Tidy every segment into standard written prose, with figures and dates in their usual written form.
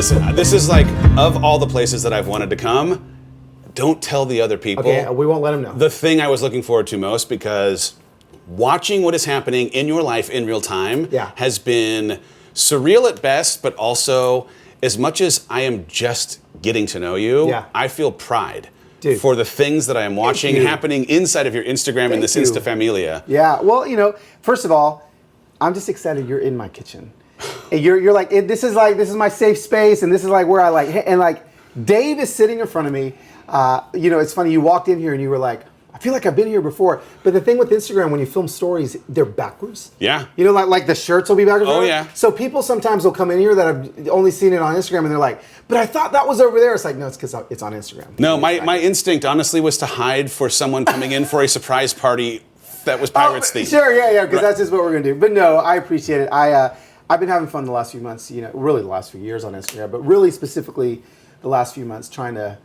Listen, this is like, of all the places that I've wanted to come, don't tell the other people. Okay, we won't let them know. The thing I was looking forward to most, because watching what is happening in your life in real time has been surreal at best, but also, as much as I am just getting to know you, I feel pride. Dude, for the things that I am watching happening inside of your Instagram and this Instafamilia. Yeah, well, you know, first of all, I'm just excited you're in my kitchen. You're like, this is my safe space, and this is like where I like, and like Dave is sitting in front of me. You know, it's funny, you walked in here and you were like, I feel like I've been here before. But the thing with Instagram, when you film stories, they're backwards. Yeah. You know, like the shirts will be backwards. Oh, yeah. So people sometimes will come in here that have only seen it on Instagram, and they're like, but I thought that was over there. It's like, no, it's because it's on Instagram. No, my instinct, honestly, was to hide for someone coming in for a surprise party that was Pirates themed. Sure, yeah, because that's just what we're going to do. But no, I appreciate it. I've been having fun the last few months, you know, really the last few years on Instagram, but really specifically the last few months trying to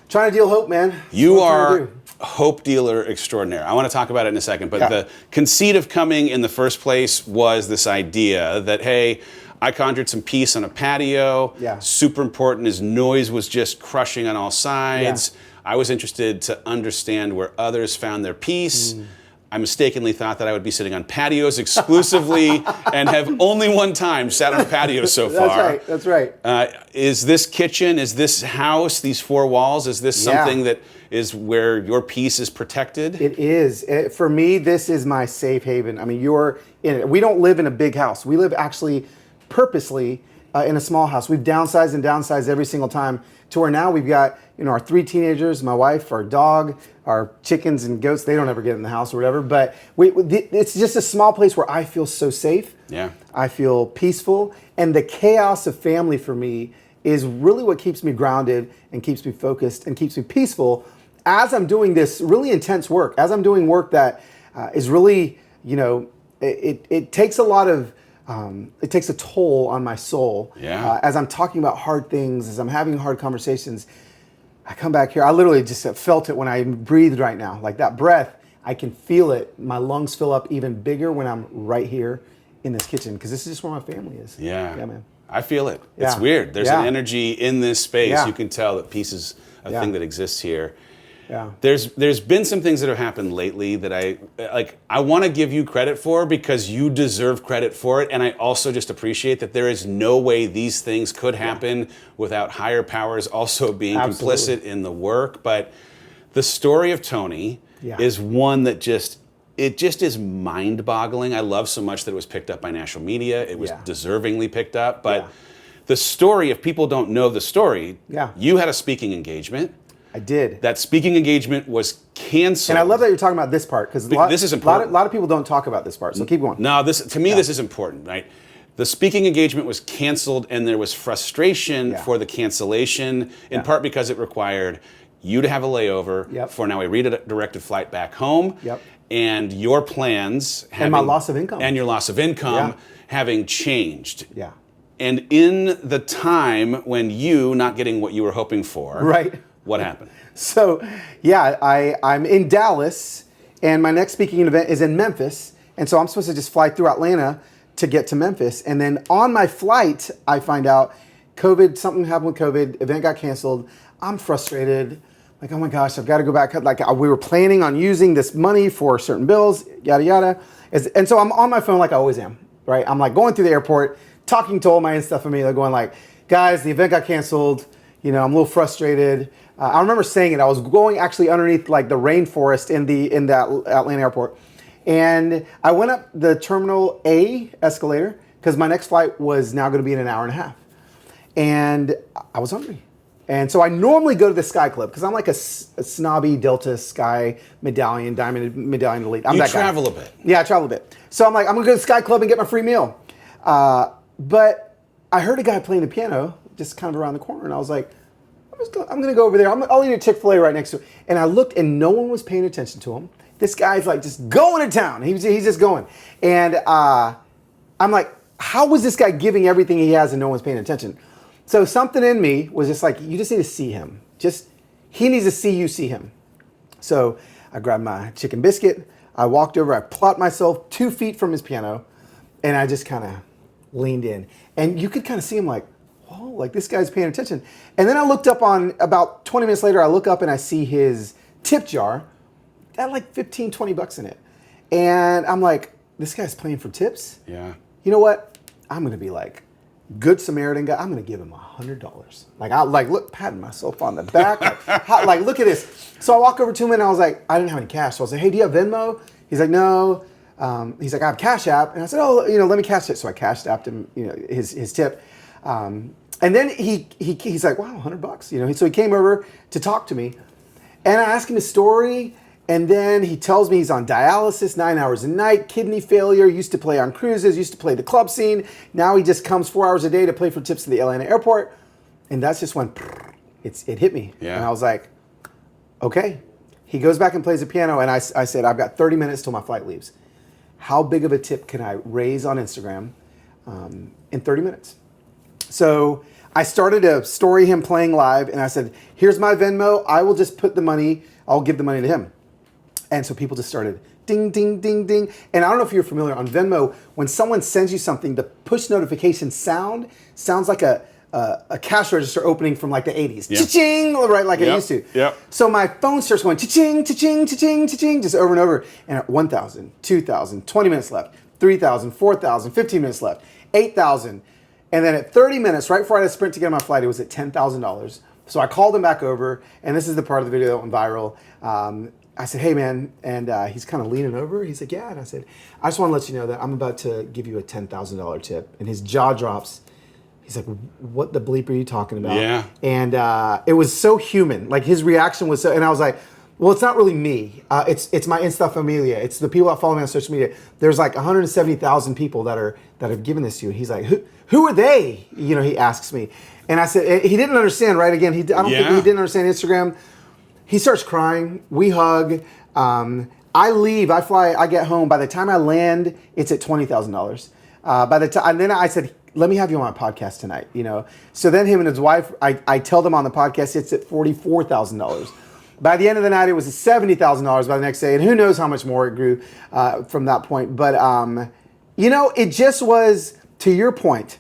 deal hope, man. You are hope dealer extraordinaire. I want to talk about it in a second, but the conceit of coming in the first place was this idea that, hey, I conjured some peace on a patio. Yeah. Super important as noise was just crushing on all sides. I was interested to understand where others found their peace. I mistakenly thought that I would be sitting on patios exclusively and have only one time sat on a patio so far. That's right. Is this kitchen, is this house, these four walls, is this something that is where your peace is protected? It is. For me, this is my safe haven. I mean, you're in it. We don't live in a big house. We live actually purposely in a small house. We've downsized and downsized every single time to where now we've got, you know, our 3 teenagers, my wife, our dog, our chickens and goats. They don't ever get in the house or whatever, but it's just a small place where I feel so safe. Yeah. I feel peaceful, and the chaos of family for me is really what keeps me grounded and keeps me focused and keeps me peaceful as I'm doing this really intense work, as I'm doing work that is really, you know, it takes a lot of, it takes a toll on my soul. As I'm talking about hard things, as I'm having hard conversations, I come back here. I literally just felt it when I breathed right now. Like that breath, I can feel it. My lungs fill up even bigger when I'm right here in this kitchen, because this is just where my family is. Yeah, man. I feel it. It's weird. There's an energy in this space. You can tell that peace is a thing that exists here. Yeah. There's been some things that have happened lately that I want to give you credit for, because you deserve credit for it, and I also just appreciate that there is no way these things could happen without higher powers also being complicit in the work. But the story of Tony is one that just is mind-boggling. I love so much that it was picked up by national media. It was deservingly picked up, but the story, if people don't know the story, you had a speaking engagement. I did. That speaking engagement was canceled. And I love that you're talking about this part, because this is important. A lot of people don't talk about this part, so keep going. No, this is important, right? The speaking engagement was canceled, and there was frustration for the cancellation, in part because it required you to have a layover for now a redirected flight back home, and your plans and my loss of income. And your loss of income having changed. Yeah. And in the time when you not getting what you were hoping for, what happened? So, I'm in Dallas, and my next speaking event is in Memphis, and so I'm supposed to just fly through Atlanta to get to Memphis, and then on my flight, I find out something happened with COVID, event got canceled. I'm frustrated, like, oh my gosh, I've got to go back. Like, we were planning on using this money for certain bills, yada, yada. And so I'm on my phone like I always am, right? I'm like going through the airport, talking to all my Instafamilia, going like, guys, the event got canceled. You know, I'm a little frustrated. I remember saying it. I was going actually underneath like the rainforest in that Atlanta airport, and I went up the Terminal A escalator because my next flight was now going to be in an hour and a half, and I was hungry, and so I normally go to the Sky Club because I'm like a snobby Delta Sky Medallion, Diamond Medallion Elite. I'm that guy. You travel a bit. Yeah, I travel a bit. So I'm like, I'm going to go to the Sky Club and get my free meal, but I heard a guy playing the piano just kind of around the corner, and I was like, I'm going to go over there. I'll eat a Chick-fil-A right next to it. And I looked, and no one was paying attention to him. This guy's like just going to town. He's just going. And I'm like, how was this guy giving everything he has and no one's paying attention? So something in me was just like, you just need to see him. He needs to see you see him. So I grabbed my chicken biscuit. I walked over. I plopped myself 2 feet from his piano, and I just kind of leaned in. And you could kind of see him like, whoa, like this guy's paying attention. And then I looked up on, about 20 minutes later, I look up and I see his tip jar. Had like 15, 20 bucks in it. And I'm like, this guy's playing for tips? Yeah. You know what? I'm going to be like, Good Samaritan guy, I'm going to give him $100. Like, I like, look, patting myself on the back. Like, look at this. So I walk over to him and I was like, I didn't have any cash. So I was like, hey, do you have Venmo? He's like, no. He's like, I have Cash App. And I said, oh, let me cash it. So I cash apped him, his tip. And then he's like, wow, $100. So he came over to talk to me. And I asked him his story. And then he tells me he's on dialysis 9 hours a night, kidney failure, used to play on cruises, used to play the club scene. Now he just comes 4 hours a day to play for tips at the Atlanta airport. And that's just when it hit me. Yeah. And I was like, okay. He goes back and plays the piano. And I said, I've got 30 minutes till my flight leaves. How big of a tip can I raise on Instagram in 30 minutes? So I started to story him playing live. And I said, here's my Venmo. I will just put the money, I'll give the money to him. And so people just started ding, ding, ding, ding. And I don't know if you're familiar on Venmo, when someone sends you something, the push notification sounds like a cash register opening from like the 80s. Yeah. Cha-ching, right, like it used to. Yep. So my phone starts going cha-ching, cha-ching, cha-ching, cha-ching, just over and over. And at 1,000, 2,000, 20 minutes left, 3,000, 4,000, 15 minutes left, 8,000. And then at 30 minutes, right before I had to sprint to get on my flight, it was at $10,000. So I called him back over, and this is the part of the video that went viral. I said, hey, man, and he's kind of leaning over. He's like, yeah. And I said, I just want to let you know that I'm about to give you a $10,000 tip. And his jaw drops. He's like, what the bleep are you talking about? Yeah. And it was so human. Like, his reaction was so, and I was like, well, it's not really me. It's my Insta Familia. It's the people that follow me on social media. There's like 170,000 people that have given this to you. And he's like, who are they? He asks me. And I said, he didn't understand, right? Again, I don't think he didn't understand Instagram. He starts crying. We hug. I leave. I fly. I get home. By the time I land, it's at $20,000. By the time, and then I said, "Let me have you on my podcast tonight." So then him and his wife. I tell them on the podcast it's at $44,000. By the end of the night, it was at $70,000 by the next day, and who knows how much more it grew from that point. But it just was, to your point.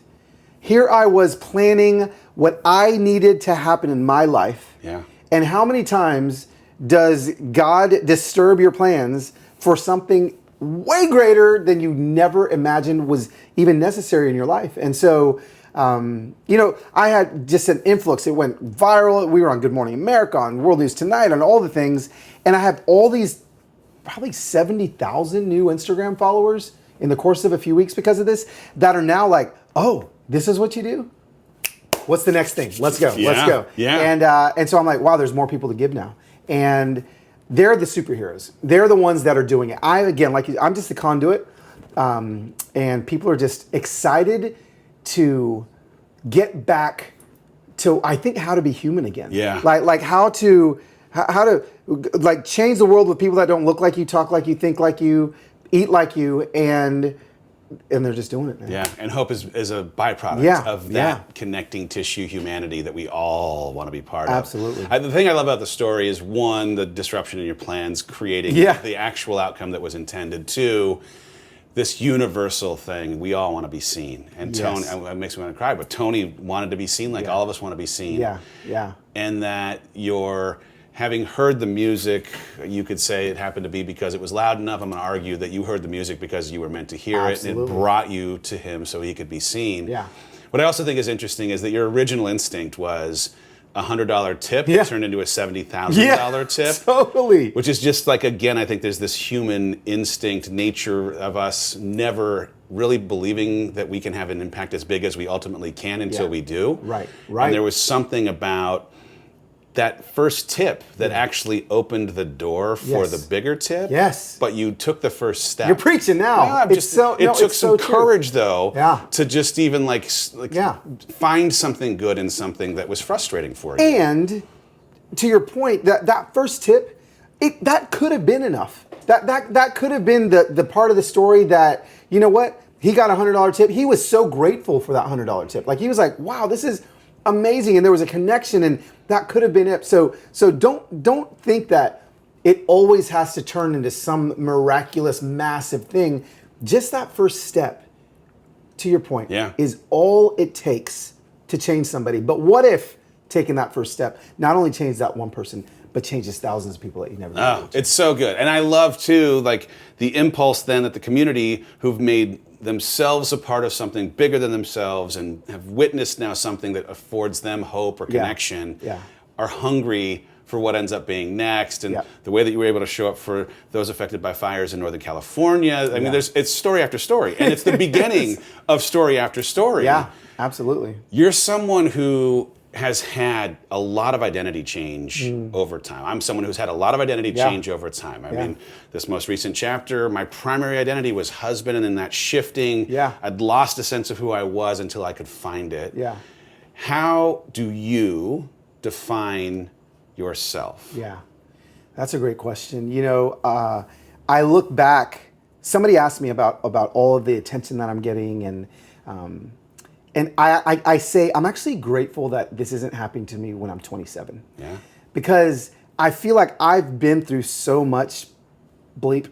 Here I was planning what I needed to happen in my life. Yeah. And how many times does God disturb your plans for something way greater than you never imagined was even necessary in your life? And so, I had just an influx. It went viral. We were on Good Morning America, on World News Tonight, on all the things. And I have all these, probably 70,000 new Instagram followers in the course of a few weeks because of this, that are now like, oh, this is what you do? What's the next thing? Let's go. Yeah, Let's go. Yeah. And so I'm like, wow, there's more people to give now. And they're the superheroes. They're the ones that are doing it. I'm just the conduit. And people are just excited to get back to, I think, how to be human again. Yeah. Like how to like change the world with people that don't look like you, talk like you, think like you, eat like you, and they're just doing it now. Yeah, and hope is a byproduct of that Yeah. connecting tissue humanity that we all want to be part Absolutely. of. The thing I love about the story is, one, the disruption in your plans, creating the actual outcome that was intended. Two, this universal thing, we all want to be seen. And Tony, it makes me want to cry, but Tony wanted to be seen like all of us want to be seen. Yeah, yeah. And that having heard the music, you could say it happened to be because it was loud enough. I'm going to argue that you heard the music because you were meant to hear it, and it brought you to him so he could be seen. Yeah. What I also think is interesting is that your original instinct was a $100 tip that turned into a $70,000 tip. Totally. Which is just like, again, I think there's this human instinct nature of us never really believing that we can have an impact as big as we ultimately can until we do. Right. And there was something about that first tip that actually opened the door for the bigger tip. Yes. But you took the first step. You're preaching now. It took some courage, though, to just even find something good in something that was frustrating for you. And to your point, that first tip, that could have been enough. That could have been the part of the story that, you know what, he got a $100 tip. He was so grateful for that $100 tip. Like, he was like, wow, this is amazing. And there was a connection, and that could have been it. So don't think that it always has to turn into some miraculous, massive thing. Just that first step, to your point, is all it takes to change somebody. But what if taking that first step not only changed that one person, but changes thousands of people that you never knew? Oh, it's so good. And I love too, like the impulse then that the community who've made themselves a part of something bigger than themselves and have witnessed now something that affords them hope or connection are hungry for what ends up being next. And the way that you were able to show up for those affected by fires in Northern California. I mean, it's story after story. And it's the beginning of story after story. Yeah, absolutely. You're someone who has had a lot of identity change over time. I'm someone who's had a lot of identity change over time. I mean, this most recent chapter, my primary identity was husband, and then that shifting, I'd lost a sense of who I was until I could find it. How do you define yourself? Yeah, that's a great question. You know, I look back, somebody asked me about all of the attention that I'm getting, and I say, I'm actually grateful that this isn't happening to me when I'm 27. Yeah. Because I feel like I've been through so much bleep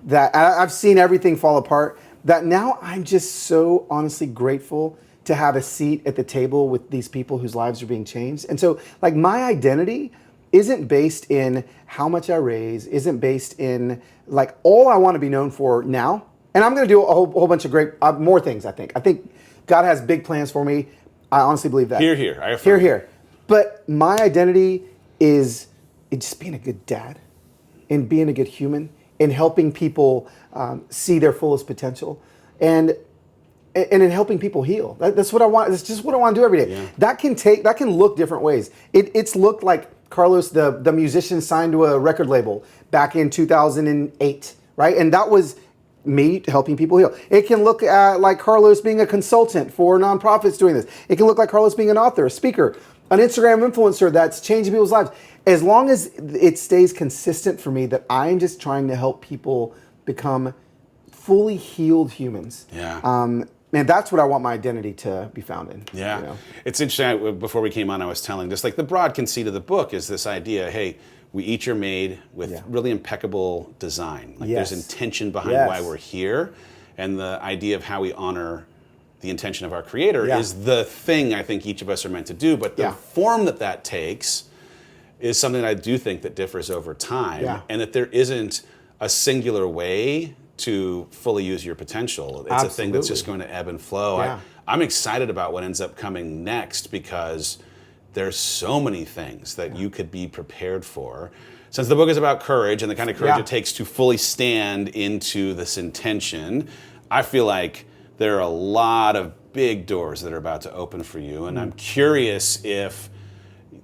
that I've seen everything fall apart, that now I'm just so honestly grateful to have a seat at the table with these people whose lives are being changed. And so, like, my identity isn't based in how much I raise, isn't based in, like, all I want to be known for now. And I'm going to do a whole bunch of great, more things, I think. I think God has big plans for me. I honestly believe that. Hear. I affirm. Hear. But my identity is in just being a good dad, in being a good human, in helping people see their fullest potential, and in helping people heal. That's what I want. That's just what I want to do every day. Yeah. That can look different ways. It's looked like Carlos, the musician, signed to a record label back in 2008, right? And that was me helping people heal. It can look like Carlos being a consultant for nonprofits doing this. It can look like Carlos being an author, a speaker, an Instagram influencer that's changing people's lives. As long as it stays consistent for me that I'm just trying to help people become fully healed humans. Yeah. And that's what I want my identity to be found in. Yeah. You know? It's interesting. Before we came on, I was telling just like the broad conceit of the book is this idea, hey, we each are made with really impeccable design. Like there's intention behind why we're here. And the idea of how we honor the intention of our Creator is the thing I think each of us are meant to do. But the form that takes is something that I do think that differs over time. And that there isn't a singular way to fully use your potential. It's a thing that's just going to ebb and flow. I'm excited about what ends up coming next because there's so many things that you could be prepared for. Since the book is about courage and the kind of courage it takes to fully stand into this intention, I feel like there are a lot of big doors that are about to open for you. And I'm curious if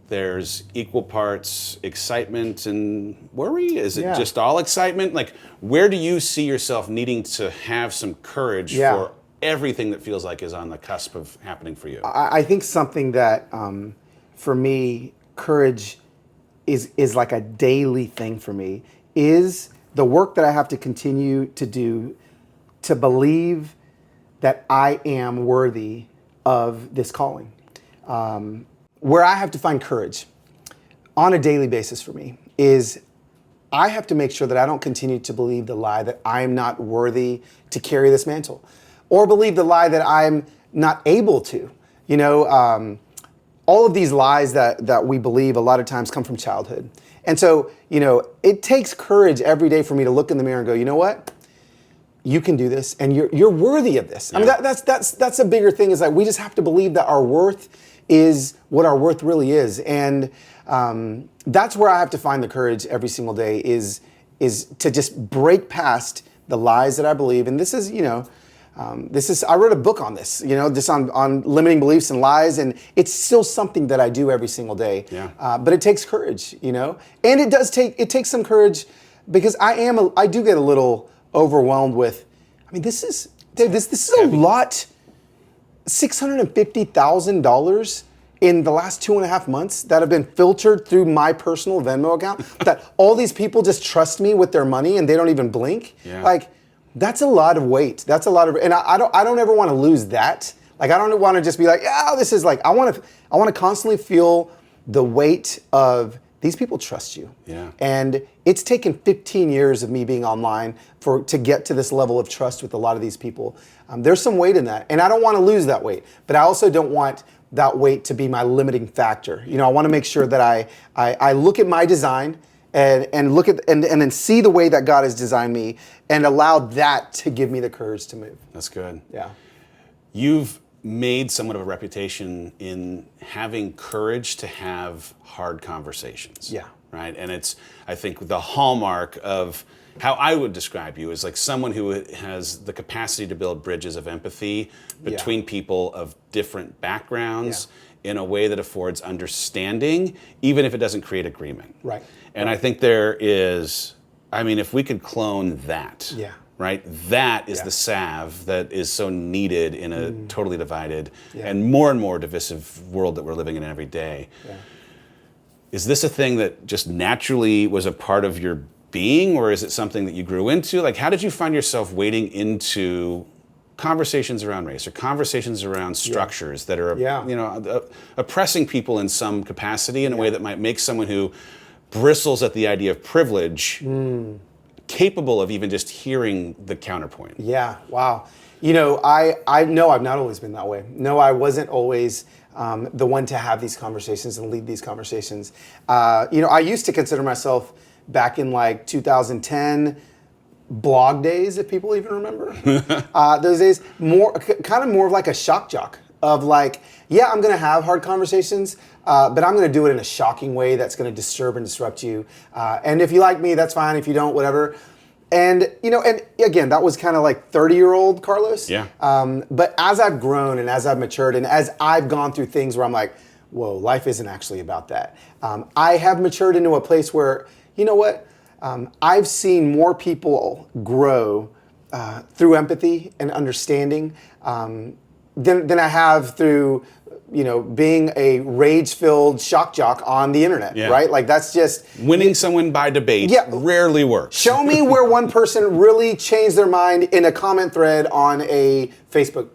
there's equal parts excitement and worry. Is it just all excitement? Like, where do you see yourself needing to have some courage for everything that feels like is on the cusp of happening for you? I think something that, for me, courage is like a daily thing for me, is the work that I have to continue to do to believe that I am worthy of this calling. Where I have to find courage on a daily basis for me is I have to make sure that I don't continue to believe the lie that I'm not worthy to carry this mantle, or believe the lie that I'm not able to. You know, all of these lies that we believe a lot of times come from childhood. And so, you know, it takes courage every day for me to look in the mirror and go, you know what? You can do this, and you're worthy of this. I mean, that's a bigger thing, is that we just have to believe that our worth is what our worth really is. And that's where I have to find the courage every single day, is to just break past the lies that I believe. And this is, you know, I wrote a book on this, you know, just on limiting beliefs and lies, and it's still something that I do every single day. But it takes courage, you know, and it takes some courage, because I do get a little overwhelmed with, I mean, this is a lot. $650,000 in the last 2.5 months that have been filtered through my personal Venmo account, that all these people just trust me with their money and they don't even blink. Like, that's a lot of weight. That's a lot of, and I don't ever want to lose that. Like, I don't want to just be like, yeah, this is like, I want to constantly feel the weight of, these people trust you. And it's taken 15 years of me being online to get to this level of trust with a lot of these people. There's some weight in that, and I don't want to lose that weight, but I also don't want that weight to be my limiting factor. I want to make sure that I look at my design and look at and then see the way that God has designed me and allow that to give me the courage to move. That's good. Yeah. You've made somewhat of a reputation in having courage to have hard conversations. Yeah. Right? And it's, I think, the hallmark of how I would describe you as like someone who has the capacity to build bridges of empathy between people of different backgrounds in a way that affords understanding, even if it doesn't create agreement. Right. And I think there is, I mean, if we could clone that, right? That is the salve that is so needed in a totally divided and more divisive world that we're living in every day. Yeah. Is this a thing that just naturally was a part of your being, or is it something that you grew into? Like, how did you find yourself wading into conversations around race or conversations around structures that are, oppressing people in some capacity in a way that might make someone who bristles at the idea of privilege capable of even just hearing the counterpoint? Yeah, wow. I know I've not always been that way. No, I wasn't always the one to have these conversations and lead these conversations. I used to consider myself, back in like 2010 blog days, if people even remember, those days, kind of more of like a shock jock of like, I'm going to have hard conversations, but I'm going to do it in a shocking way that's going to disturb and disrupt you. And if you like me, that's fine. If you don't, whatever. And, and again, that was kind of like 30-year-old Carlos. Yeah. But as I've grown and as I've matured and as I've gone through things where I'm like, whoa, life isn't actually about that. I have matured into a place where, you know what? I've seen more people grow through empathy and understanding than I have through, being a rage-filled shock jock on the internet, right? Like, that's just... Winning someone by debate rarely works. Show me where one person really changed their mind in a comment thread on a Facebook,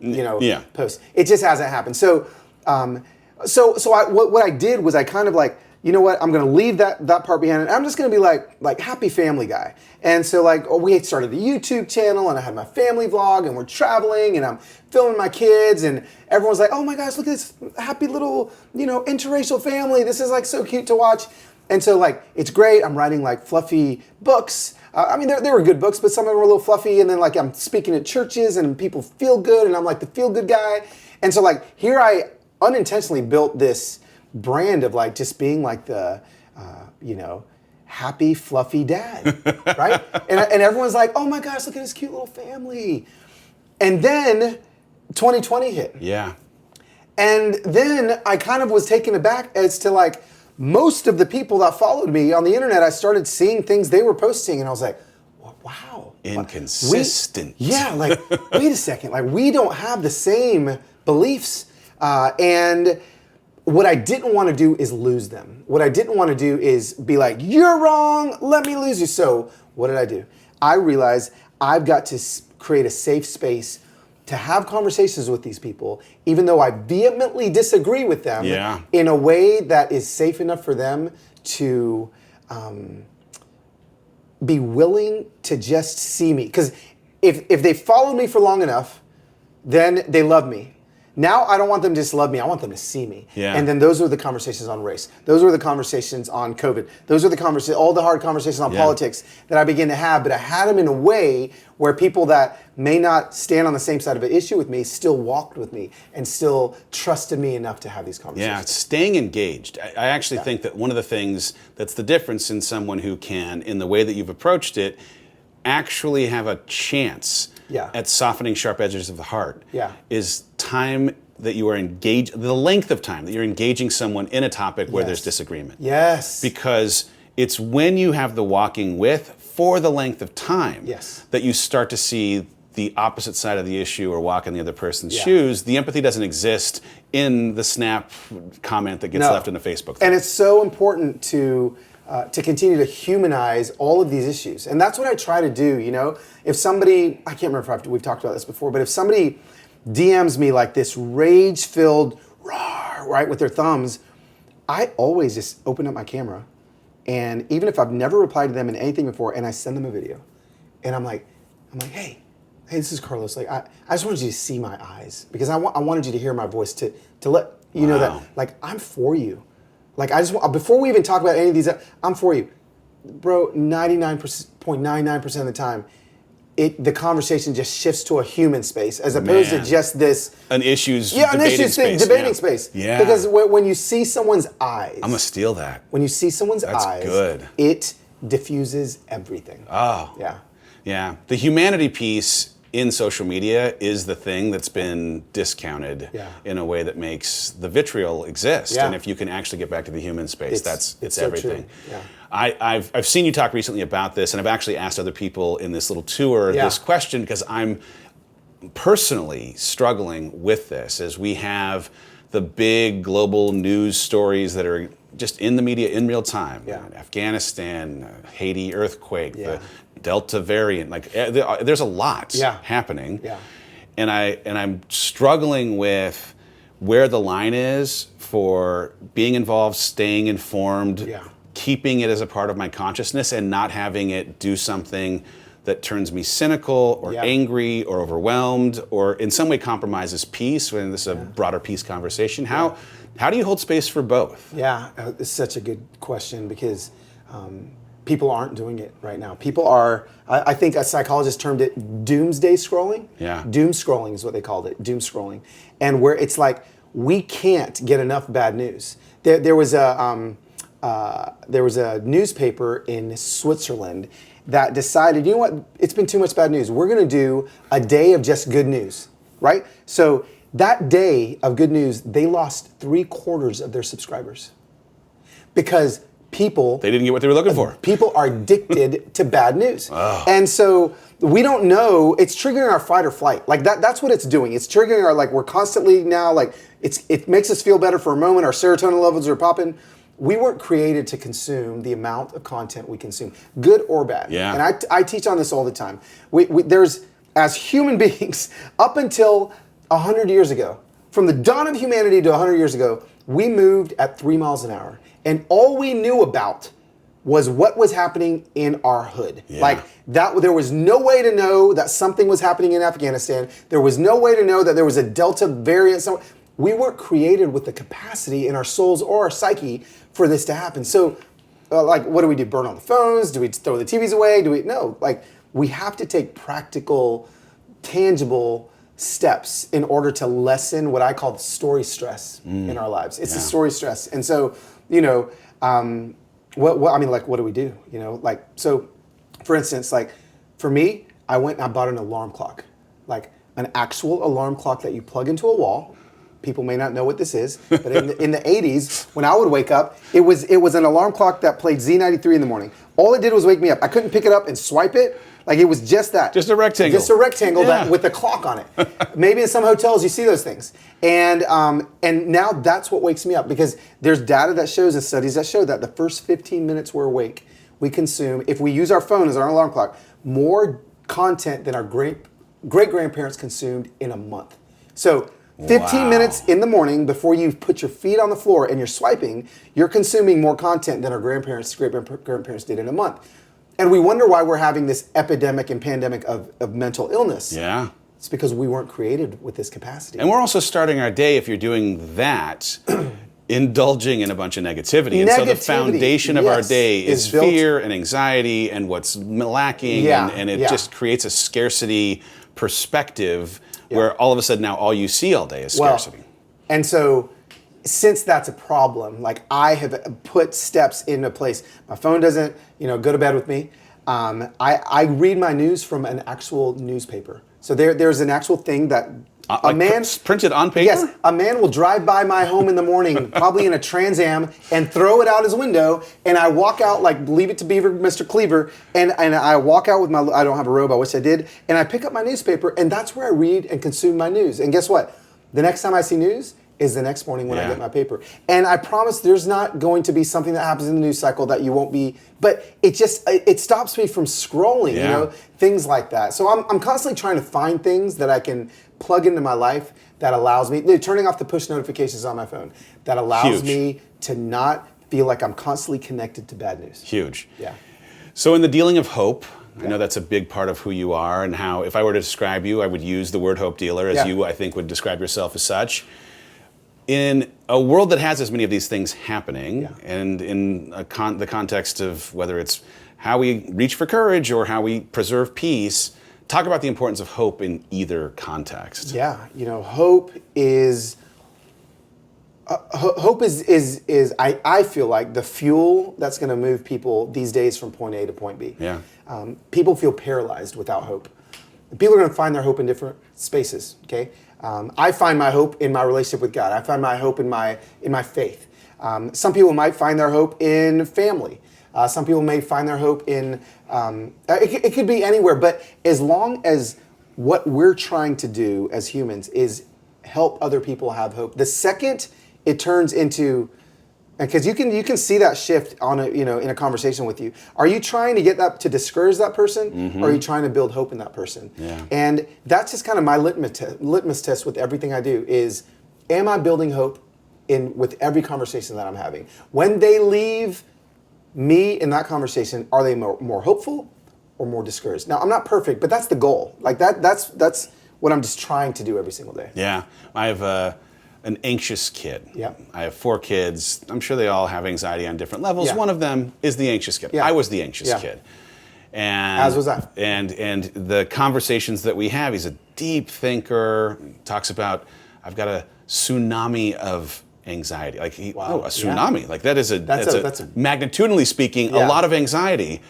post. It just hasn't happened. So what I did was I kind of like, you know what, I'm going to leave that part behind, and I'm just going to be like happy family guy. And so we started a YouTube channel, and I had my family vlog, and we're traveling, and I'm filming my kids, and everyone's like, oh my gosh, look at this happy little, interracial family. This is like so cute to watch. And so it's great. I'm writing fluffy books. They were good books, but some of them were a little fluffy. And then I'm speaking at churches, and people feel good, and I'm like the feel good guy. And so here I unintentionally built this brand of just being the, happy, fluffy dad, right? And everyone's like, oh my gosh, look at this cute little family. And then 2020 hit. Yeah. And then I kind of was taken aback as to most of the people that followed me on the internet, I started seeing things they were posting, and I was like, wow. Inconsistent. wait a second. We don't have the same beliefs. And what I didn't want to do is lose them. What I didn't want to do is be like, you're wrong, let me lose you. So what did I do? I realized I've got to create a safe space to have conversations with these people, even though I vehemently disagree with them, in a way that is safe enough for them to be willing to just see me. Because if they followed me for long enough, then they love me. Now I don't want them to just love me. I want them to see me. Yeah. And then those were the conversations on race. Those were the conversations on COVID. Those were the all the hard conversations on politics that I began to have. But I had them in a way where people that may not stand on the same side of an issue with me still walked with me and still trusted me enough to have these conversations. Yeah, staying engaged. I actually think that one of the things that's the difference in someone who can, in the way that you've approached it, actually have a chance at softening sharp edges of the heart is time that you are engaged, the length of time that you're engaging someone in a topic where there's disagreement. Yes. Because it's when you have the walking with for the length of time that you start to see the opposite side of the issue or walk in the other person's shoes. The empathy doesn't exist in the snap comment that gets left in a Facebook thread. And it's so important to continue to humanize all of these issues. And that's what I try to do, If somebody, I can't remember if we've talked about this before, but if somebody DMs me this rage-filled, right, with their thumbs, I always just open up my camera, and even if I've never replied to them in anything before, and I send them a video, and I'm like, hey, this is Carlos. I just wanted you to see my eyes, because I wanted you to hear my voice to let You know that, like, I'm for you. Like, I just want, before we even talk about any of these, I'm for you. Bro, 99.99% of the time, the conversation just shifts to a human space as opposed to just this an issues debating space. Yeah. Because when you see someone's eyes, I'm gonna steal that. When you see someone's That's eyes, good. It diffuses everything. Oh. Yeah. Yeah. The humanity piece in social media is the thing that's been discounted in a way that makes the vitriol exist. Yeah. And if you can actually get back to the human space, it's so everything. True. Yeah. I've seen you talk recently about this, and I've actually asked other people in this little tour this question because I'm personally struggling with this as we have the big global news stories that are just in the media in real time. Yeah. Afghanistan, Haiti earthquake, the Delta variant, like there's a lot happening. Yeah. And I'm struggling with where the line is for being involved, staying informed, keeping it as a part of my consciousness and not having it do something that turns me cynical or angry or overwhelmed or in some way compromises peace when this is a broader peace conversation. How do you hold space for both? Yeah, it's such a good question because people aren't doing it right now. People are, I think a psychologist termed it doomsday scrolling. Yeah. Doom scrolling is what they called it, doom scrolling. And where it's like, we can't get enough bad news. There was a newspaper in Switzerland that decided, you know what, it's been too much bad news. We're gonna do a day of just good news, right? So that day of good news, they lost 3/4 of their subscribers because they didn't get what they were looking for. People are addicted to bad news. Oh. And so we don't know, it's triggering our fight or flight. Like that's what it's doing. It's triggering our, like, we're constantly now, like, it makes us feel better for a moment. Our serotonin levels are popping. We weren't created to consume the amount of content we consume, good or bad. Yeah. And I teach on this all the time. There's, as human beings, up until 100 years ago, from the dawn of humanity to 100 years ago, we moved at 3 miles an hour. And all we knew about was what was happening in our hood. Yeah. Like that, there was no way to know that something was happening in Afghanistan. There was no way to know that there was a Delta variant somewhere. We weren't created with the capacity in our souls or our psyche for this to happen. So, like, what do we do? Burn all the phones? Do we throw the TVs away? No, like, we have to take practical, tangible steps in order to lessen what I call the story stress in our lives. It's the story stress. And so, you know, what do we do? You know, like, so, for instance, like, for me, I went and I bought an alarm clock, like an actual alarm clock that you plug into a wall. People may not know what this is, but in the 80s, when I would wake up, it was an alarm clock that played Z93 in the morning. All it did was wake me up. I couldn't pick it up and swipe it. Like, it was just that. Just a rectangle. Just a rectangle that with a clock on it. Maybe in some hotels you see those things. And now that's what wakes me up, because there's data that shows and studies that show that the first 15 minutes we're awake, we consume, if we use our phone as our alarm clock, more content than our great-grandparents consumed in a month. So 15 minutes in the morning before you put your feet on the floor and you're swiping, you're consuming more content than our great-grandparents did in a month. And we wonder why we're having this epidemic and pandemic of mental illness. Yeah. It's because we weren't created with this capacity. And we're also starting our day, if you're doing that, indulging in a bunch of negativity. And so the foundation of our day is fear and anxiety and what's lacking. And it just creates a scarcity perspective where all of a sudden now all you see all day is scarcity. And so since that's a problem, like, I have put steps into place. My phone doesn't, go to bed with me. I read my news from an actual newspaper. So there's an actual thing that a man printed on paper. Yes, a man will drive by my home in the morning, probably in a Trans Am, and throw it out his window. And I walk out like Leave It to Beaver, Mr. Cleaver, and I walk out with my, I don't have a robe, I wish I did, and I pick up my newspaper, and that's where I read and consume my news. And guess what? The next time I see news is the next morning when I get my paper. And I promise there's not going to be something that happens in the news cycle that you won't be, but it stops me from scrolling, things like that. So I'm constantly trying to find things that I can plug into my life that allows me, turning off the push notifications on my phone, that allows me to not feel like I'm constantly connected to bad news. Huge. Yeah. So in the dealing of hope, I know that's a big part of who you are, and how, if I were to describe you, I would use the word hope dealer, as you, I think, would describe yourself as such. In a world that has as many of these things happening, and in the context of whether it's how we reach for courage or how we preserve peace, talk about the importance of hope in either context. Yeah, hope is I feel like the fuel that's going to move people these days from point A to point B. Yeah. People feel paralyzed without hope. People are going to find their hope in different spaces. Okay. I find my hope in my relationship with God. I find my hope in my faith. Some people might find their hope in family. Some people may find their hope in it could be anywhere. But as long as what we're trying to do as humans is help other people have hope, the second it turns into, because you can see that shift on in a conversation with you. Are you trying to get that to discourage that person, or are you trying to build hope in that person? Yeah. And that's just kind of my litmus test with everything I do is, am I building hope with every conversation that I'm having? When they leave me in that conversation, are they more hopeful or more discouraged? Now, I'm not perfect, but that's the goal. Like that's what I'm just trying to do every single day. Yeah, I have an anxious kid. Yeah. I have 4 kids. I'm sure they all have anxiety on different levels. Yeah. One of them is the anxious kid. Yeah. I was the anxious kid. And as was I. And the conversations that we have, he's a deep thinker. He talks about, I've got a tsunami of anxiety. Like a tsunami. Yeah. Like that's a magnitudinally speaking, a lot of anxiety.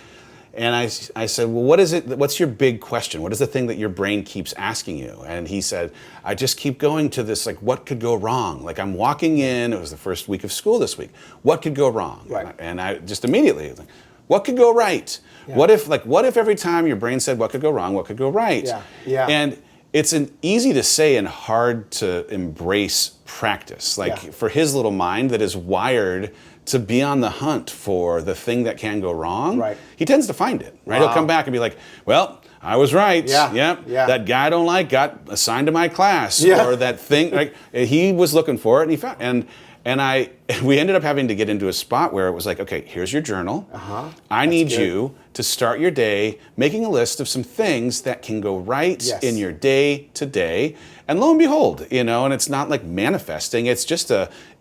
And I said, well, what is it? What's your big question? What is the thing that your brain keeps asking you? And he said, I just keep going to this, like, what could go wrong? Like, I'm walking in, it was the first week of school this week. What could go wrong? Right. And I just immediately, like, what could go right? Yeah. What if every time your brain said, what could go wrong? What could go right? Yeah. Yeah. And it's an easy to say and hard to embrace practice. Like for his little mind that is wired to be on the hunt for the thing that can go wrong, he tends to find it, right? Wow. He'll come back and be like, well, I was right. Yeah. That guy I don't like got assigned to my class, or that thing. Like he was looking for it, and he found. And we ended up having to get into a spot where it was like, okay, here's your journal. I need you to start your day making a list of some things that can go right in your day to day. And lo and behold, and it's not like manifesting. It's just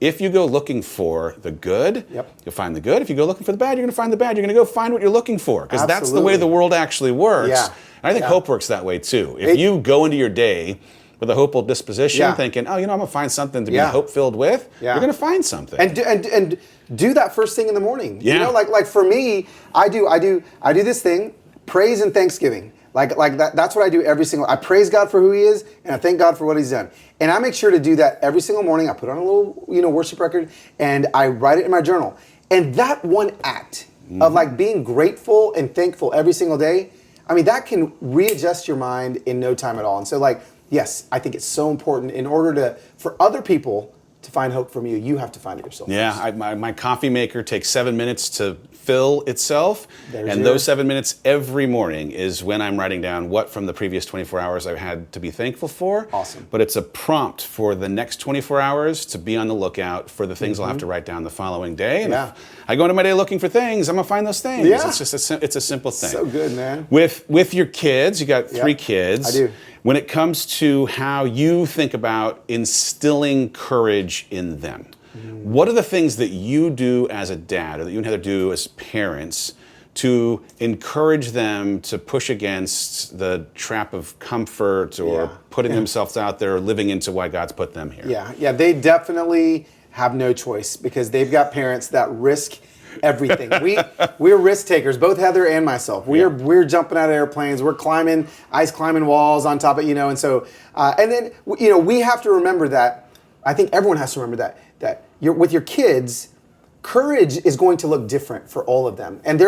if you go looking for the good, you'll find the good. If you go looking for the bad, you're going to find the bad. You're going to go find what you're looking for, because that's the way the world actually works. Yeah. And I think hope works that way too. If you go into your day with a hopeful disposition, thinking, I'm going to find something to be hope-filled with, you're going to find something. And do that first thing in the morning. Like for me, I do this thing, praise and thanksgiving. Like that's what I do every single. I praise God for who He is, and I thank God for what He's done. And I make sure to do that every single morning. I put on a little worship record, and I write it in my journal. And that one act of like being grateful and thankful every single day, I mean, that can readjust your mind in no time at all. And so yes, I think it's so important in order for other people to find hope from you, you have to find it yourself. Yeah, my coffee maker takes 7 minutes to fill itself. Those 7 minutes every morning is when I'm writing down what from the previous 24 hours I've had to be thankful for. Awesome. But it's a prompt for the next 24 hours to be on the lookout for the things I'll have to write down the following day. And if I go into my day looking for things, I'm going to find those things. Yeah. It's just it's a simple thing. So good, man. With your kids, you got 3 kids. I do. When it comes to how you think about instilling courage in them, what are the things that you do as a dad, or that you and Heather do as parents, to encourage them to push against the trap of comfort or putting themselves out there, or living into why God's put them here? Yeah, they definitely have no choice, because they've got parents that risk everything. We're risk takers, both Heather and myself. We're jumping out of airplanes. We're ice climbing walls on top of, and so and then we have to remember that. I think everyone has to remember that with your kids, courage is going to look different for all of them. And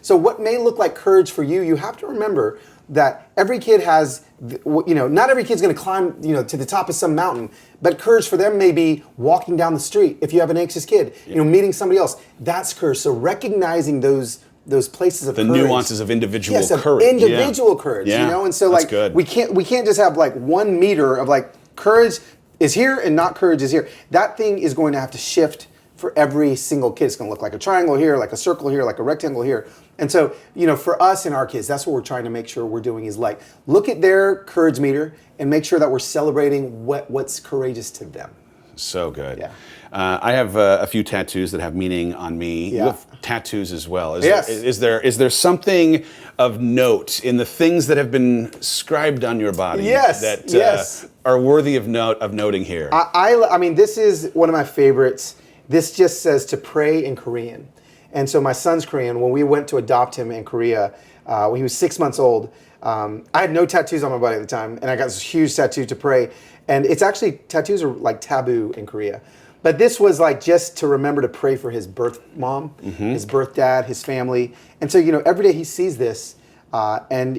so what may look like courage for you, you have to remember that every kid has, not every kid's going to climb, to the top of some mountain, but courage for them may be walking down the street. If you have an anxious kid, meeting somebody else, that's courage. So recognizing those places of courage. The nuances of individual courage. Individual courage, and so we can't just have like 1 meter of like courage is here and not courage is here. That thing is going to have to shift for every single kid. It's going to look like a triangle here, like a circle here, like a rectangle here. And so, for us and our kids, that's what we're trying to make sure we're doing is like, look at their courage meter and make sure that we're celebrating what's courageous to them. So good. Yeah. I have a few tattoos that have meaning on me. Yeah. You have tattoos as well. Yes. Is there something of note in the things that have been scribed on your body Yes, that yes. are worthy of noting here? I mean, this is one of my favorites. This just says to pray in Korean. And so my son's Korean. When we went to adopt him in Korea, when he was 6 months old, I had no tattoos on my body at the time, and I got this huge tattoo to pray. And it's actually, tattoos are like taboo in Korea. But this was like just to remember to pray for his birth mom, his birth dad, his family. And so, every day he sees this, and,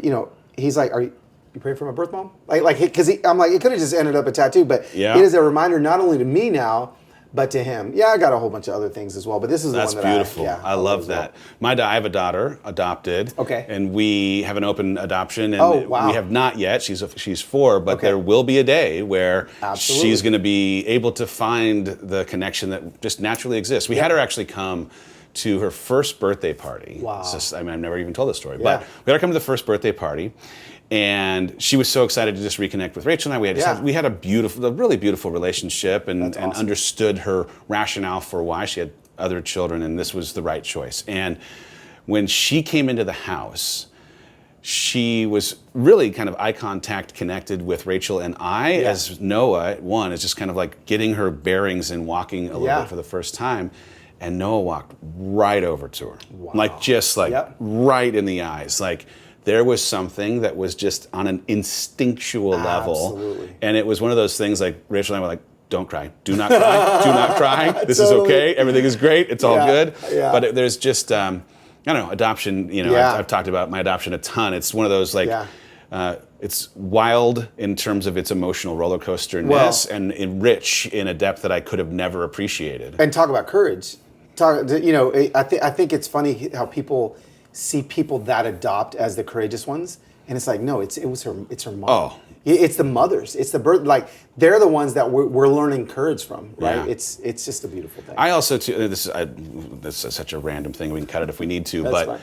he's like, you praying for my birth mom? Because I'm like, it could have just ended up a tattoo, but Yeah. it is a reminder not only to me now, but to him. Yeah, I got a whole bunch of other things as well, but this is the That's one that beautiful. I love that. I have a daughter adopted. Okay. And we have an open adoption, and Oh, wow. we have not yet. She's 4, but Okay. there will be a day where Absolutely. she's going to be able to find the connection that just naturally exists. We had her actually come to her first birthday party. Wow. I've never even told this story, Yeah. but we had her come to the first birthday party. And she was so excited to just reconnect with Rachel and I. We had a really beautiful relationship, and awesome. understood her rationale for why she had other children, and this was the right choice. And when she came into the house, she was really kind of eye contact connected with Rachel and I, as Noah, is just kind of like getting her bearings and walking a little bit for the first time. And Noah walked right over to her, right in the eyes. Like, there was something that was just on an instinctual level. Absolutely. And it was one of those things like Rachel and I were like, don't cry, do not cry, do not cry. This is okay, everything is great, it's all good. Yeah. But there's just, I don't know, adoption, I've talked about my adoption a ton. It's one of those it's wild in terms of its emotional roller coaster-ness, and rich in a depth that I could have never appreciated. And talk about courage. I think it's funny how people see people that adopt as the courageous ones, and it's like, no, it's her mom. Oh. It's the mothers. It's the birth. Like, they're the ones that we're learning courage from, right? Yeah. It's just a beautiful thing. I also too. This is such a random thing. We can cut it if we need to. That's but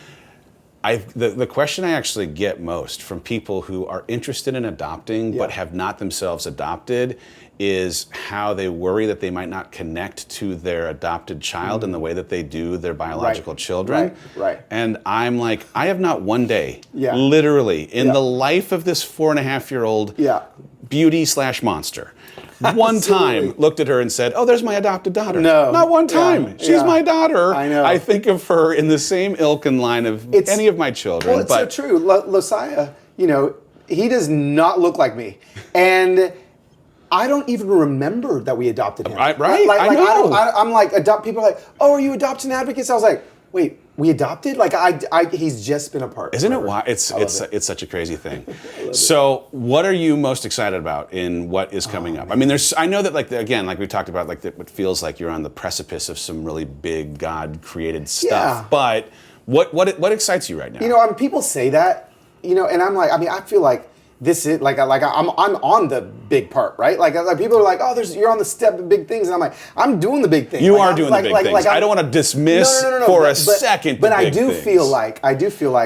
fine. the question I actually get most from people who are interested in adopting but have not themselves adopted is how they worry that they might not connect to their adopted child in the way that they do their biological children. Right. And I'm like, I have not one day, Yeah. literally, in the life of this 4.5-year-old beauty/monster, one time looked at her and said, oh, there's my adopted daughter. No. Not one time. Yeah. She's my daughter. I know. I think of her in the same ilk and line of any of my children. Well, it's so true. Losiah, he does not look like me. And I don't even remember that we adopted him. Right? Like, I know. I'm like, people are like, oh, are you adoption advocates? I was like, wait, we adopted? Like, he's just been a part. Isn't it forever. wild? It's such a crazy thing. So, what are you most excited about in what is coming up? I mean, I know that, like we talked about, like, it feels like you're on the precipice of some really big God-created stuff. Yeah. But what excites you right now? People say that, and I'm like, I feel like this is like I'm on the big part, right? Like people are like, oh, you're on the step of big things, and I'm like, I'm doing the big thing. You are doing the big things. I don't want to dismiss for a second. But I do feel like,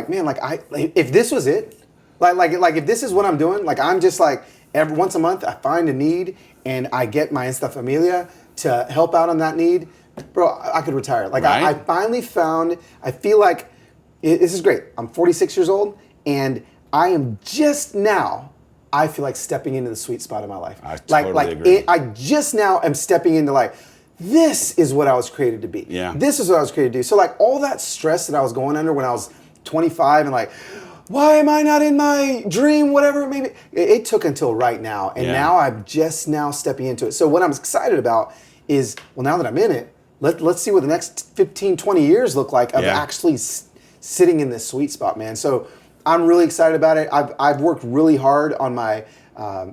man, like if this was it, like if this is what I'm doing, like I'm just like once a month I find a need and I get my Insta Familia to help out on that need, bro. I could retire. Like I finally found. I feel like this is great. I'm 46 years old and I am just now, I feel like stepping into the sweet spot of my life. I totally agree. I just now am stepping into like, this is what I was created to be. Yeah. This is what I was created to do. So like all that stress that I was going under when I was 25 and like, why am I not in my dream, whatever it may be, it took until right now. And now I'm just now stepping into it. So what I'm excited about is, well, now that I'm in it, let's see what the next 15, 20 years look like of actually sitting in this sweet spot, man. So I'm really excited about it. I've worked really hard on my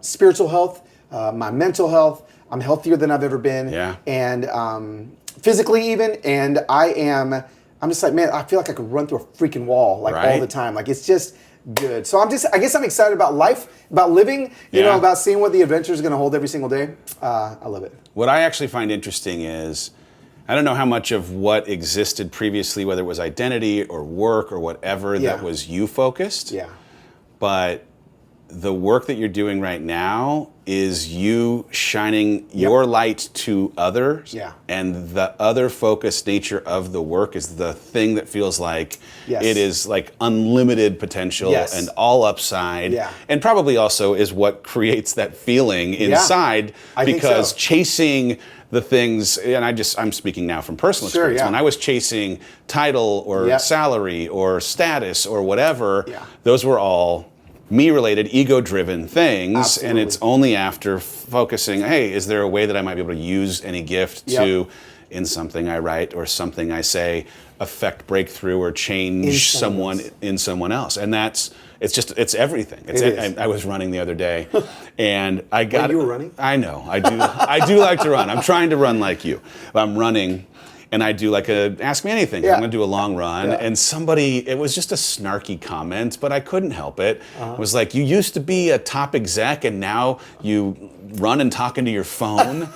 spiritual health, my mental health. I'm healthier than I've ever been, and physically even. And I'm just like, man, I feel like I could run through a freaking wall like all the time. Like it's just good. So I guess I'm excited about life, about living. You know, about seeing what the adventure is going to hold every single day. I love it. What I actually find interesting is, I don't know how much of what existed previously, whether it was identity or work or whatever, that was you focused. Yeah. But the work that you're doing right now is you shining your light to others. Yeah. And the other focused nature of the work is the thing that feels like it is like unlimited potential and all upside. Yeah. And probably also is what creates that feeling inside, I think because so. chasing the things, and I'm speaking now from personal experience. When I was chasing title or salary or status or whatever, those were all me-related, ego-driven things. Absolutely. And it's only after focusing, hey, is there a way that I might be able to use any gift to, in something I write or something I say, affect breakthrough or change someone in someone else? And it's everything. I was running the other day, and I got. You were running? I know. I do like to run. I'm trying to run like you. I'm running, and I do like a ask me anything. I'm going to do a long run, and it was just a snarky comment, but I couldn't help it. It was like, you used to be a top exec, and now you run and talk into your phone,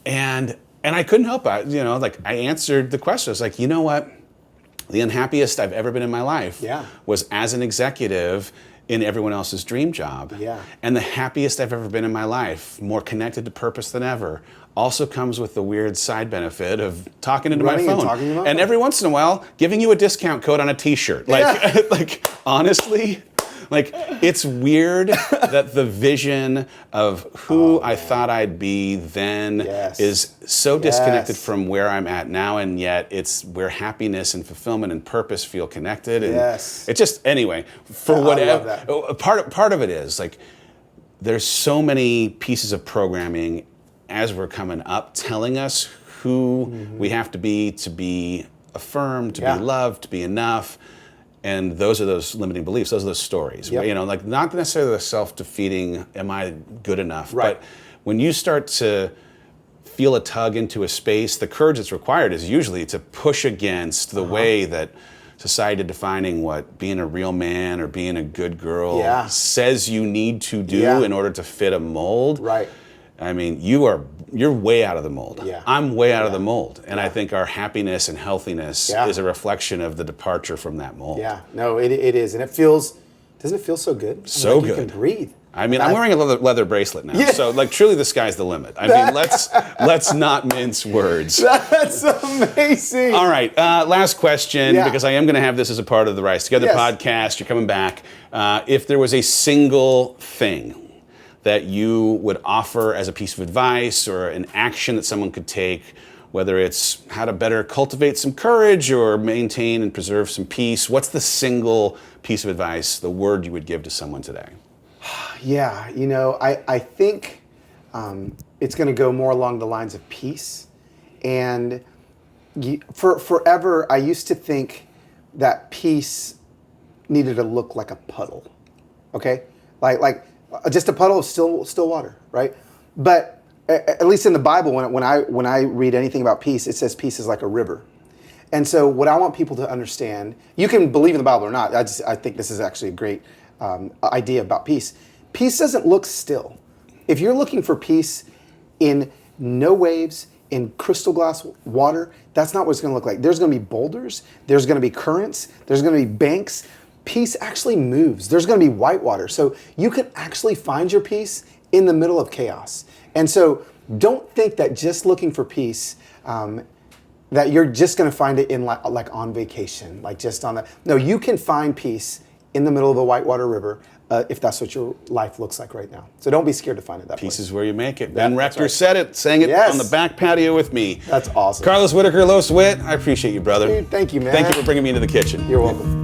and I couldn't help it. I answered the question. I was like, you know what? The unhappiest I've ever been in my life was as an executive in everyone else's dream job. And the happiest I've ever been in my life, more connected to purpose than ever, also comes with the weird side benefit of talking into my phone. And every once in a while, giving you a discount code on a t-shirt. Like honestly, like, it's weird that the vision of who I thought I'd be then is so disconnected from where I'm at now, and yet it's where happiness and fulfillment and purpose feel connected. And it's just, anyway, for whatever. Part of it is, like, there's so many pieces of programming as we're coming up telling us who we have to be affirmed, to be loved, to be enough. And those are those limiting beliefs. Those are those stories. Like, not necessarily the self-defeating, am I good enough? But when you start to feel a tug into a space, the courage that's required is usually to push against the way that society defining what being a real man or being a good girl says you need to do in order to fit a mold. I mean, you're way out of the mold. I'm way out of the mold. And I think our happiness and healthiness is a reflection of the departure from that mold. No, it is. And doesn't it feel so good? So good. You can breathe. I mean, I'm wearing a leather bracelet now. So, like, truly the sky's the limit. I mean, let's not mince words. That's amazing. All right, last question, because I am going to have this as a part of the Rise Together podcast. You're coming back. If there was a single thing that you would offer as a piece of advice or an action that someone could take, whether it's how to better cultivate some courage or maintain and preserve some peace, what's the single piece of advice, the word you would give to someone today? I think it's going to go more along the lines of peace. And for forever, I used to think that peace needed to look like a puddle. Okay? Like just a puddle of still water, right? But at least in the Bible, when I read anything about peace, it says peace is like a river. And so what I want people to understand, you can believe in the Bible or not, I think this is actually a great idea about peace. Peace doesn't look still. If you're looking for peace in no waves, in crystal glass water, that's not what it's going to look like. There's going to be boulders, there's going to be currents, there's going to be banks. Peace actually moves. There's going to be white water. So you can actually find your peace in the middle of chaos. And so don't think that just looking for peace, that you're just going to find it in like on vacation, like just on no, you can find peace in the middle of a whitewater river if that's what your life looks like right now. So don't be scared to find it that Peace place. is where you make it. Ben Rector said it, sang it on the back patio with me. That's awesome. Carlos Whittaker, Los Wit, I appreciate you, brother. Dude, thank you, man. Thank you for bringing me into the kitchen. You're welcome.